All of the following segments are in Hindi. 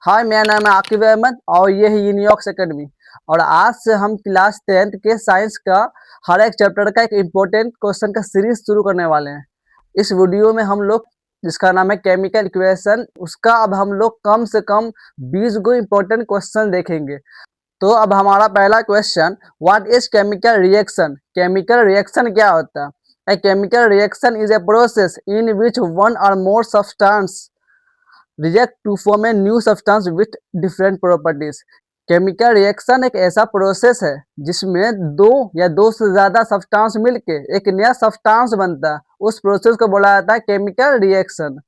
हाय, मेरा नाम है आकिब अहमद और ये है यूनियॉक्स एकेडमी। और आज से हम क्लास 10th के साइंस का हर एक चैप्टर का एक इम्पोर्टेंट क्वेश्चन का सीरीज शुरू करने वाले हैं। इस वीडियो में हम लोग जिसका नाम है केमिकल इक्वेशन, उसका अब हम लोग कम से कम 20 गो इम्पोर्टेंट क्वेश्चन देखेंगे। तो अब हमारा पहला question, what is chemical reaction? Chemical reaction क्या होता है? A chemical reaction is a process in which one or more substance react to form a new substance with different properties. Chemical reaction एक ऐसा प्रोसेस है जिसमें दो या दो से ज्यादा सब्सटेंस मिलके एक नया सब्सटेंस बनता है। उस प्रोसेस को बोला जाता है केमिकल रिएक्शन।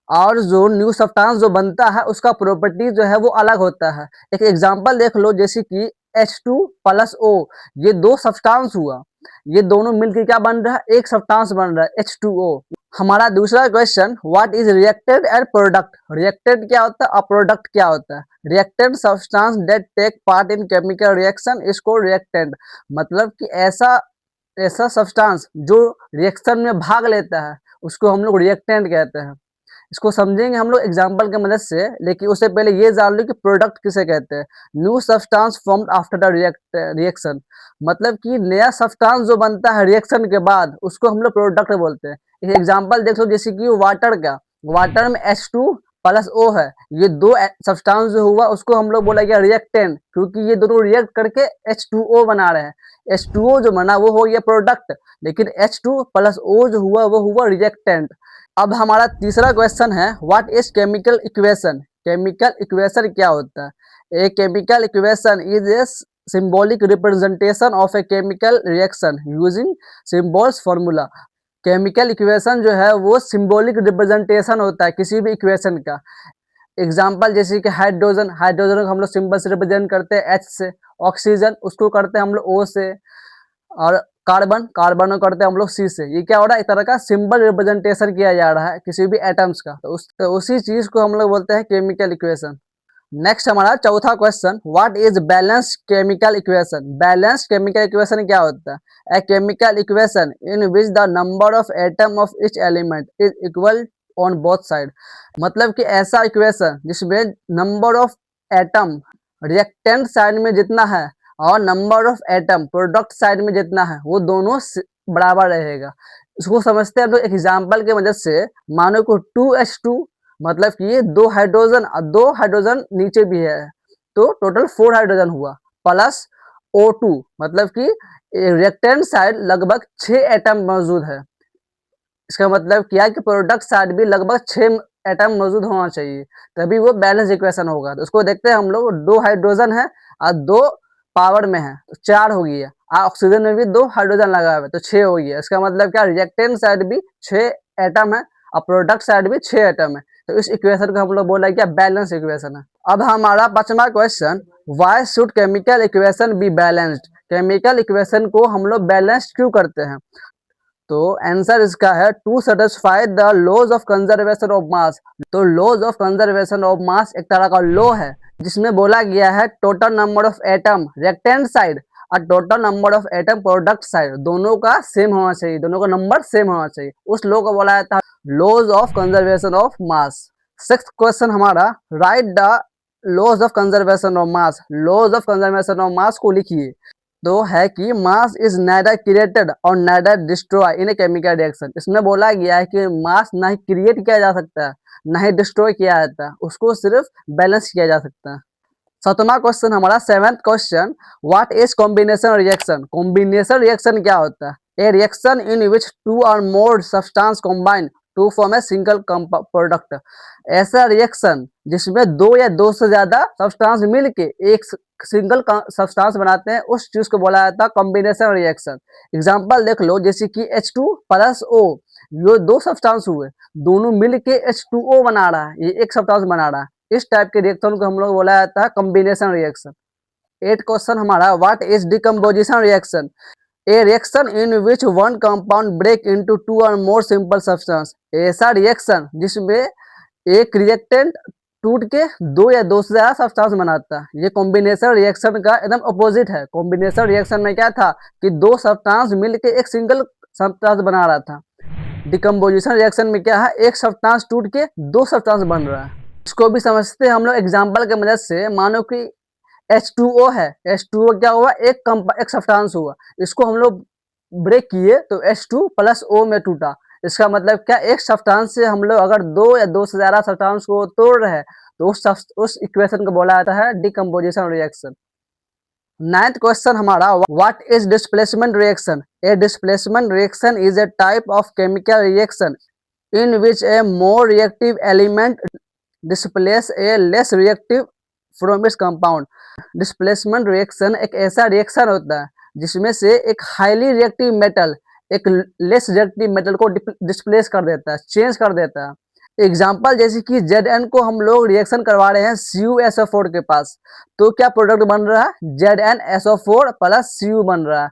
और जो न्यू सब्सटेंस जो बनता है उसका प्रॉपर्टी जो है वो अलग होता है। एक एग्जांपल देख लो, जैसे कि H2 प्लस O, ये दो सब्सटेंस हुआ, ये दोनों मिलकर क्या बन रहा है? एक सब्सटेंस बन रहा है H2O। हमारा दूसरा question, what is reacted and product? Reacted क्या होता है और प्रोडक्ट क्या होता है? Reacted substance that take part in chemical reaction is called reactant. मतलब कि ऐसा ऐसा सब्सटेंस जो रिएक्शन में भाग लेता है उसको हम लोग रिएक्टेंट कहते हैं। इसको समझेंगे हम लोग एग्जाम्पल की मदद से, लेकिन उससे पहले ये जान लो कि प्रोडक्ट किसे कहते हैं। New substance formed after the reaction, मतलब कि नया सब्सटेंस जो बनता है रिएक्शन के बाद उसको हम लोग प्रोडक्ट बोलते हैं। एक एग्जाम्पल देख लो, जैसे कि वाटर का, वाटर में H2 प्लस O है, ये दो सब्सटेंस जो हुआ उसको हम लोग बोला गया रिएक्टेंट, क्योंकि ये दोनों रिएक्ट करके H2O बना रहे हैं। H2O जो बना वो हो गया प्रोडक्ट, लेकिन H2 प्लस O जो हुआ वो हुआ रिएक्टेंट। अब हमारा तीसरा क्वेश्चन है, what is chemical equation? Chemical equation क्या होता है? A chemical equation is a symbolic representation of A chemical reaction using symbols formula. Chemical equation जो है वो सिंबॉलिक रिप्रेजेंटेशन होता है किसी भी इक्वेशन का। एग्जाम्पल जैसे कि हाइड्रोजन, हाइड्रोजन को हम लोग सिंबल से रिप्रेजेंट करते हैं H से। ऑक्सीजन उसको करते हैं हम लोग O से। और कार्बन, कार्बन को करते हैं हम लोग C से। ये क्या हो रहा है? एक तरह का सिंबल रिप्रेजेंटेशन किया जा रहा है किसी भी एटम्स का, तो उसी चीज को हम लोग बोलते हैं केमिकल इक्वेशन। नेक्स्ट हमारा चौथा question, what is balanced chemical equation? Balanced chemical equation क्या होता है? A chemical equation in which the number of atom of each element is equal on both side. मतलब कि ऐसा इक्वेशन जिसमें number of atom reactant side में जितना है और number of atom product side में जितना है वो दोनों बराबर रहेगा। इसको समझते हैं तो एग्जाम्पल की मदद से, मानो को 2H2, मतलब कि ये दो हाइड्रोजन और दो हाइड्रोजन नीचे भी है, तो टोटल 4 हाइड्रोजन हुआ, प्लस O2, मतलब कि रिएक्टेंट साइड लगभग 6 एटम मौजूद है। इसका मतलब क्या कि प्रोडक्ट साइड भी लगभग 6 एटम मौजूद होना चाहिए, तभी वो बैलेंस इक्वेशन होगा। तो उसको देखते हैं हम लोग, दो हाइड्रोजन है और दो पावर में है तो 4 हो गई है, और ऑक्सीजन में भी 2 हाइड्रोजन लगा हुआ है तो 6 हो गया। इसका मतलब क्या, रिएक्टेंट साइड भी 6 एटम है और प्रोडक्ट साइड भी 6 एटम है, तो इस इक्वेशन को हम लोग बोला क्या, बैलेंस इक्वेशन है। अब हमारा पांचवा question, why should chemical equation be balanced? Chemical equation को हम लोग बैलेंस्ड क्यों करते हैं? तो आंसर इसका है, to satisfy the laws of conservation of mass. तो laws of conservation of mass एक तरह का लॉ है जिसमें बोला गया है total number of atom reactant side और total number of atom product side दोनों का सेम होना चाहिए, दोनों का नंबर सेम होना चाहिए। उस लॉ को बोला जाता है laws of conservation of mass. Sixth question हमारा, write the laws of conservation of mass. Laws of conservation of mass को लिखिए। तो है कि mass is neither created or neither destroy in a chemical reaction. इसमें बोला गया है कि मास ना ही क्रिएट किया जा सकता है ना ही डिस्ट्रॉय किया जाता है, उसको सिर्फ बैलेंस किया जा सकता है। सातवां क्वेश्चन हमारा, seventh question, what is combination reaction? Combination reaction क्या होता है? A reaction in which two or more substance combine to form a single product. ऐसा रिएक्शन जिसमें दो या दो से ज्यादा सब्सटेंस मिलके एक सिंगल सब्सटेंस बनाते हैं, उस चीज को बोला जाता है कॉम्बिनेशन रिएक्शन। एग्जांपल देख लो, जैसे कि H2 प्लस O, ये दो सब्सटेंस हुए, दोनों मिलके H2O बना रहा है, ये एक सब्सटेंस बना रहा है। इस टाइप के रिएक्शन को हम लोग बोला जाता है कॉम्बिनेशन रिएक्शन। 8 क्वेश्चन हमारा, what is decomposition reaction? A reaction in which one compound break into two or more simple substance. ऐसा रिएक्शन जिसमें एक रिएक्टेंट टूट के दो या दो से ज्यादा सब्सटेंस बनाता है। ये कॉम्बिनेशन रिएक्शन का एकदम अपोजिट है। कॉम्बिनेशन रिएक्शन में क्या था कि दो सब्सटेंस मिलके एक सिंगल सब्सटेंस बना रहा था। डिकम्पोजिशन रिएक्शन में क्या है, एक सब्सटेंस टूट के दो सब्सटेंस बन रहा है। इसको भी समझते हैं हम लोग एग्जाम्पल की मदद से। मानो कि H2O है, H2O क्या हुआ, एक सब्सटेंस हुआ, इसको हम लोग ब्रेक किए तो H2 प्लस O में टूटा। इसका मतलब क्या, एक सब्सटेंस से हम लोग अगर दो या दो से ज्यादा सब्सटेंस को तोड़ रहे हैं तो उस इक्वेशन को बोला जाता है डिकम्पोजिशन रिएक्शन। नाइन्थ क्वेश्चन हमारा, what is displacement reaction? A displacement reaction is A type of chemical reaction in which a more reactive element displace a less reactive from its compound। Displacement reaction एक ऐसा रिएक्शन होता है जिसमें से एक हाईली रिएक्टिव मेटल एक लेस रिएक्टिव मेटल को डिस्प्लेस कर देता है, चेंज कर देता है। एग्जाम्पल जैसे कि Zn को हम लोग रिएक्शन करवा रहे हैं CuSO4 के पास, तो क्या प्रोडक्ट बन रहा है, ZnSO4 प्लस Cu बन रहा है।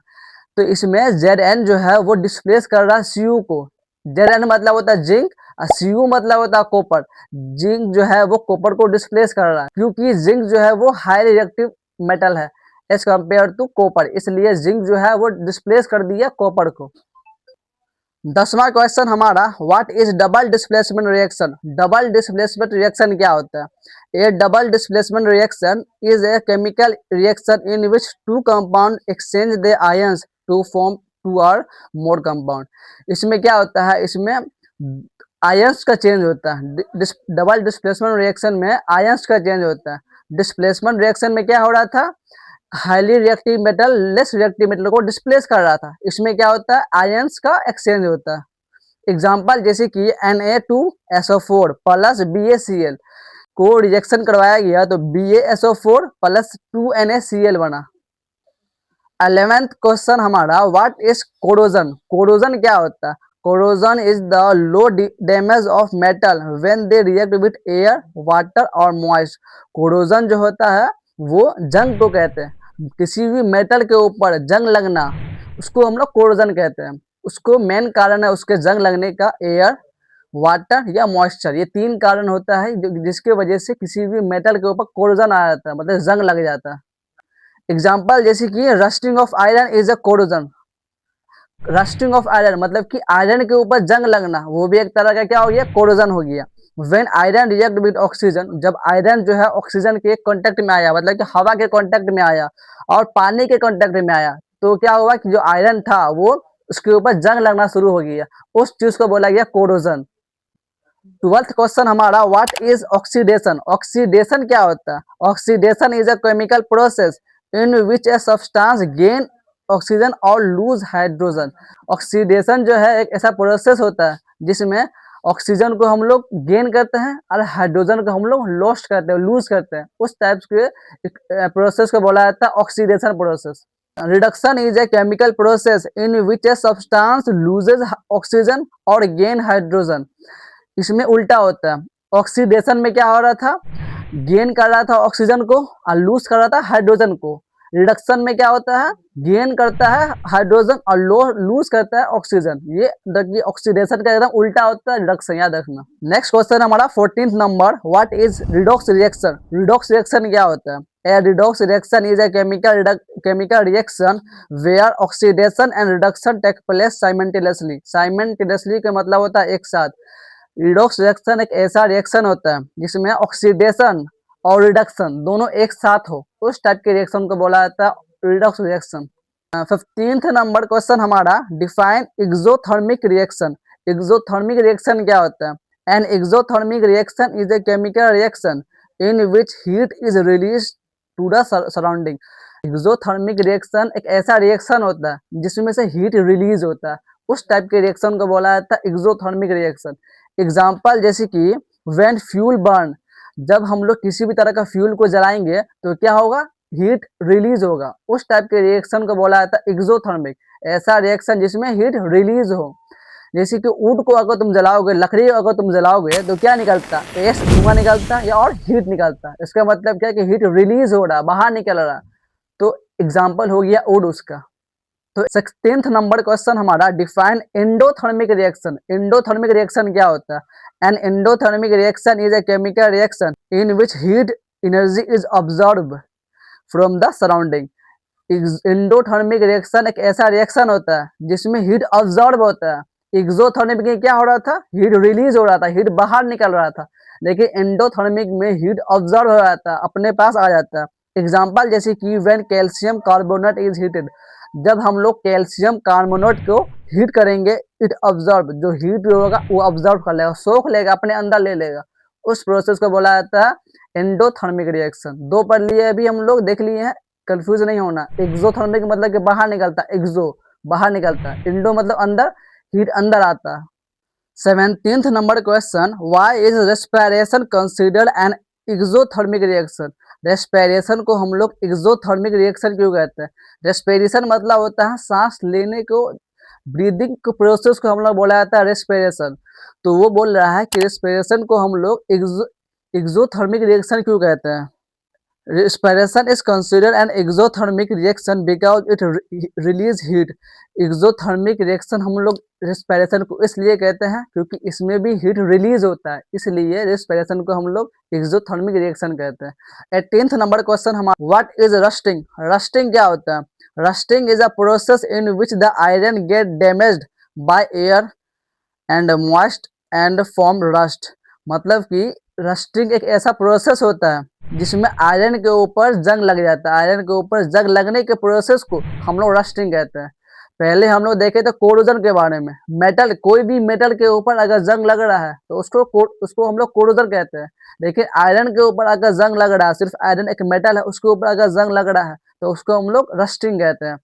तो इसमें Zn जो है वो डिस्प्लेस कर रहा है Cu को। Zn मतलब होता है जिंक और Cu मतलब होता है कॉपर। जिंक जो है वो कॉपर को डिस्प्लेस कर रहा है क्योंकि जिंक जो है वो हाई रिएक्टिव मेटल है एज कम्पेयर टू कॉपर, इसलिए जिंक जो है वो डिस्प्लेस कर दिया कॉपर को। 10वां क्वेश्चन हमारा, what is double displacement reaction? Double displacement reaction क्या होता है? A double displacement reaction is a chemical reaction in which two compound exchange the ions to form two or more compound. इसमें क्या होता है, इसमें आयंस का चेंज होता है। डबल डिस्प्लेसमेंट रिएक्शन में आयंस का चेंज होता है। डिस्प्लेसमेंट रिएक्शन में क्या हो रहा था, highly reactive metal less reactive metal को डिस्प्लेस कर रहा था। इसमें क्या होता है, आयंस का एक्सचेंज होता है। एग्जाम्पल जैसे कि Na2SO4 प्लस BaCl को रिएक्शन करवाया गया तो BaSO4 प्लस 2NaCl बना। 11th क्वेश्चन हमारा, व्हाट इज कोरोजन? कोरोजन क्या होता है? Corrosion is the low damage of metal when they react with air water और मॉइस्ट। कोरोजन जो होता है वो जंग को कहते हैं। किसी भी मेटल के ऊपर जंग लगना उसको हम लोग कोरोजन कहते हैं। उसको मेन कारण है उसके जंग लगने का एयर, वाटर या मॉइस्चर, ये तीन कारण होता है जिसके वजह से किसी भी मेटल के ऊपर कोरोजन आ जाता है, मतलब जंग लग जाता है। एग्जाम्पल जैसे कि rusting of iron is a corrosion. Rusting of iron मतलब कि आयरन के ऊपर जंग लगना, वो भी एक तरह का क्या हो गया, कोरोजन हो गया। When iron react with oxygen, जब आयरन जो है ऑक्सीजन के कांटेक्ट में आया, मतलब कि हवा के कांटेक्ट में आया और पानी के कांटेक्ट में आया, तो क्या हुआ कि जो आयरन था वो उसके ऊपर जंग लगना शुरू हो गया, उस चीज को बोला गया कोरोजन। 12th क्वेश्चन हमारा, व्हाट इज ऑक्सीडेशन? ऑक्सीडेशन क्या होता है? Oxidation is a chemical process in which a substance gain oxygen और लूज हाइड्रोजन। ऑक्सीडेशन जो है एक ऐसा प्रोसेस होता है जिसमें ऑक्सीजन को हम लोग गेन करते हैं और हाइड्रोजन को हम लोग लॉस्ट करते हैं, लूज करते हैं। उस टाइप के प्रोसेस को बोला जाता है oxidation process. Reduction is a chemical process in which a substance loses oxygen और गेन हाइड्रोजन। इसमें उल्टा होता है। ऑक्सीडेशन में क्या हो रहा था, गेन कर रहा था ऑक्सीजन को और लूज कर रहा था हाइड्रोजन को। रिडक्शन में क्या होता है, गेन करता है हाइड्रोजन और लूज करता है ऑक्सीजन। ये ऑक्सीडेशन का एकदम उल्टा होता है रिडक्शन, याद रखना। नेक्स्ट क्वेश्चन हमारा 14th number, what is redox reaction? Redox reaction क्या होता है? A redox reaction is a chemical reaction where oxidation and reduction take place simultaneously। Simultaneously का मतलब होता है एक साथ। रिडॉक्स रिएक्शन एक ऐसा रिएक्शन होता है जिसमें ऑक्सीडेशन और रिडक्शन दोनों एक साथ हो, उस टाइप के रिएक्शन को बोला जाता है रिडॉक्स रिएक्शन। 15th नंबर क्वेश्चन हमारा, define exothermic reaction. Exothermic reaction क्या होता है? An exothermic reaction is a chemical reaction in which heat is release to the surrounding. Exothermic reaction एक ऐसा रिएक्शन होता है जिसमें से हीट रिलीज होता है, उस टाइप के रिएक्शन को बोला जाता है एक्सोथर्मिक रिएक्शन। एग्जाम्पल जैसे कि व्हेन फ्यूल बर्न, जब हम लोग किसी भी तरह का फ्यूल को जलाएंगे तो क्या होगा, हीट रिलीज होगा, उस टाइप के रिएक्शन को बोला जाता है एक्सोथर्मिक। ऐसा रिएक्शन जिसमें हीट रिलीज हो। जैसे कि ऊड को अगर तुम जलाओगे, लकड़ी को अगर तुम जलाओगे तो क्या निकलता है, एस धुआं निकलता है या और हीट निकलता है। इसका मतलब क्या है कि हीट रिलीज हो रहा है, बाहर निकल रहा है, तो एग्जाम्पल हो गया वुड उसका। तो 16th नंबर क्वेश्चन हमारा, define endothermic reaction. Endothermic reaction क्या होता है? An endothermic reaction is a chemical reaction in which heat energy is observe from the surrounding. Endothermic reaction एक ऐसा रिएक्शन होता है जिसमें हीट ऑब्जर्व होता है, एक्सोथर्मिक में क्या हो रहा था, हीट रिलीज हो रहा था, हीट बाहर निकल रहा था, लेकिन एंडोथर्मिक में हीट ऑब्जर्व हो रहा था, अपने पास आ जाता है। एग्जाम्पल जैसे कि when calcium carbonate is heated, जब हम लोग कैल्शियम कार्बोनेट को हीट करेंगे, इट ऑब्जर्व, जो हीट होगा वो ऑब्जर्व कर लेगा, सोख लेगा, अपने अंदर ले लेगा, उस प्रोसेस को बोला जाता है एंडोथर्मिक रिएक्शन। दो पढ़ लिए अभी हम लोग, देख लिए हैं, कंफ्यूज नहीं होना। एक्सोथर्मिक मतलब कि बाहर निकलता है, एक्सो बाहर निकलता है, इंडो मतलब अंदर, हीट अंदर आता है। 17th number question, why is respiration considered an exothermic reaction? Respiration को हम लोग एक्सोथर्मिक रिएक्शन क्यों कहते हैं? रेस्पिरेशन मतलब होता है सांस लेने को, ब्रीदिंग को, प्रोसेस को हम लोग बोला जाता है रेस्पिरेशन। तो वो बोल रहा है कि रेस्पिरेशन को हम लोग एक्सोथर्मिक रिएक्शन क्यों कहते हैं? Respiration is considered an exothermic reaction because it release heat. Exothermic reaction हम लोग रेस्पिरेशन को इसलिए कहते हैं क्योंकि इसमें भी हीट रिलीज होता है, इसलिए रेस्पिरेशन को हम लोग एक्सोथर्मिक रिएक्शन कहते हैं। 18th नंबर क्वेश्चन हमारा, व्हाट इज रस्टिंग? रस्टिंग क्या होता है? Rusting is a process in which the iron get damaged by air and moist and form rust. मतलब कि रस्टिंग एक ऐसा प्रोसेस होता है जिसमें आयरन के ऊपर जंग लग जाता है, आयरन के ऊपर जंग लगने के प्रोसेस को हम लोग रस्टिंग कहते हैं। पहले हम लोग देखे थे कोरोजन के बारे में, मेटल, कोई भी मेटल के ऊपर अगर जंग लग रहा है तो उसको हम लोग कोरोजन कहते हैं। लेकिन आयरन के ऊपर अगर जंग लग रहा है, सिर्फ आयरन एक मेटल है, उसके ऊपर अगर जंग लग रहा है तो उसको हम लोग रस्टिंग कहते हैं।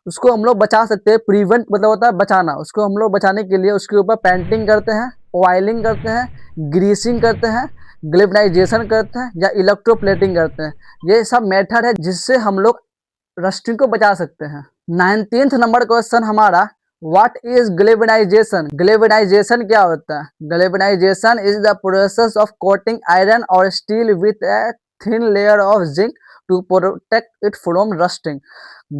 उसको हम लोग बचा सकते हैं, प्रिवेंट मतलब होता है बचाना, उसको हम लोग बचाने के लिए उसके ऊपर पेंटिंग करते हैं, ऑयलिंग करते हैं, ग्रीसिंग करते हैं, ग्लेवनाइजेशन करते हैं या इलेक्ट्रोप्लेटिंग करते हैं। ये सब मेथड है जिससे हम लोग रस्टिंग को बचा सकते हैं। 19th नंबर क्वेश्चन हमारा, व्हाट इज ग्लेवनाइजेशन? ग्लेवनाइजेशन क्या होता है? Galvanisation is the process of coating iron or steel with a thin layer of zinc to protect it from rusting.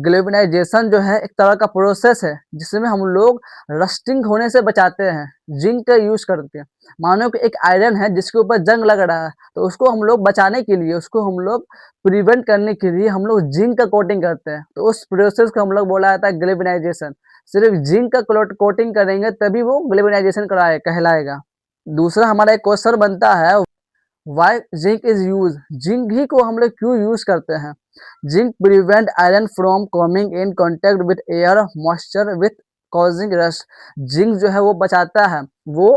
Galvanisation जो है एक तरह का प्रोसेस है जिसमें हम लोग रस्टिंग होने से बचाते हैं, जिंक का यूज करते हैं। मानो कि एक आयरन है जिसके ऊपर जंग लग रहा है, तो उसको हम लोग बचाने के लिए, उसको हम लोग प्रिवेंट करने के लिए हम लोग जिंक का कोटिंग करते हैं, तो उस प्रोसेस को हम लोग बोला जाता है ग्लेवनाइजेशन। सिर्फ जिंक का कोटिंग करेंगे तभी वो ग्लेवनाइजेशन कहलाएगा। दूसरा हमारा एक क्वेश्चन बनता है, why zinc is use? Zinc ही को हम लोग क्यों यूज करते हैं? Zinc prevent iron from coming in contact with air moisture with causing rust. Zinc जो है वो बचाता है, वो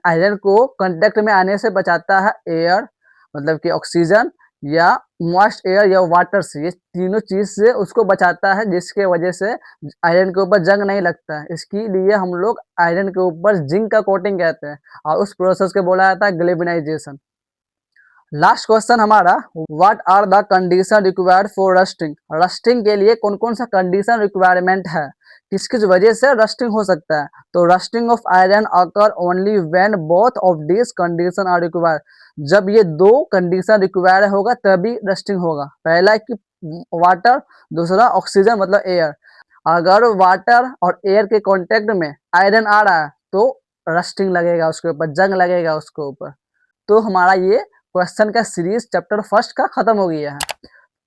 आयरन को कांटेक्ट में आने से बचाता है, एयर मतलब कि ऑक्सीजन या मॉइस्ट एयर या वाटर से, ये तीनों चीज से उसको बचाता है, जिसके वजह से आयरन के ऊपर जंग नहीं लगता है। इसके लिए हम लोग आयरन के ऊपर जिंक का कोटिंग कहते हैं और उस प्रोसेस को बोला जाता है ग्लेवनाइजेशन। लास्ट क्वेश्चन हमारा, what are the condition required for rusting? Rusting के लिए कौन कौन सा कंडीशन रिक्वायरमेंट है, किस किस वजह से रस्टिंग हो सकता है? तो rusting of iron occur only when both of this condition are required. जब ये दो कंडीशन रिक्वायर होगा तभी रस्टिंग होगा। पहला कि वाटर, दूसरा ऑक्सीजन मतलब एयर। अगर वाटर और एयर के कांटेक्ट में आयरन आ रहा है तो रस्टिंग लगेगा, उसके ऊपर जंग लगेगा उसके ऊपर। तो हमारा ये क्वेश्चन का सीरीज चैप्टर फर्स्ट का खत्म हो गया है।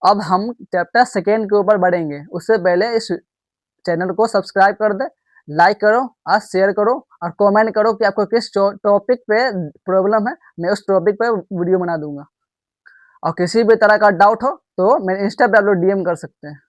अब हम चैप्टर सेकेंड के ऊपर बढ़ेंगे, उससे पहले इस चैनल को सब्सक्राइब कर दे, लाइक करो और शेयर करो और कमेंट करो कि आपको किस टॉपिक पे प्रॉब्लम है, मैं उस टॉपिक पे वीडियो बना दूंगा। और किसी भी तरह का डाउट हो तो मेरे इंस्टा पे आप लोग डीएम कर सकते हैं।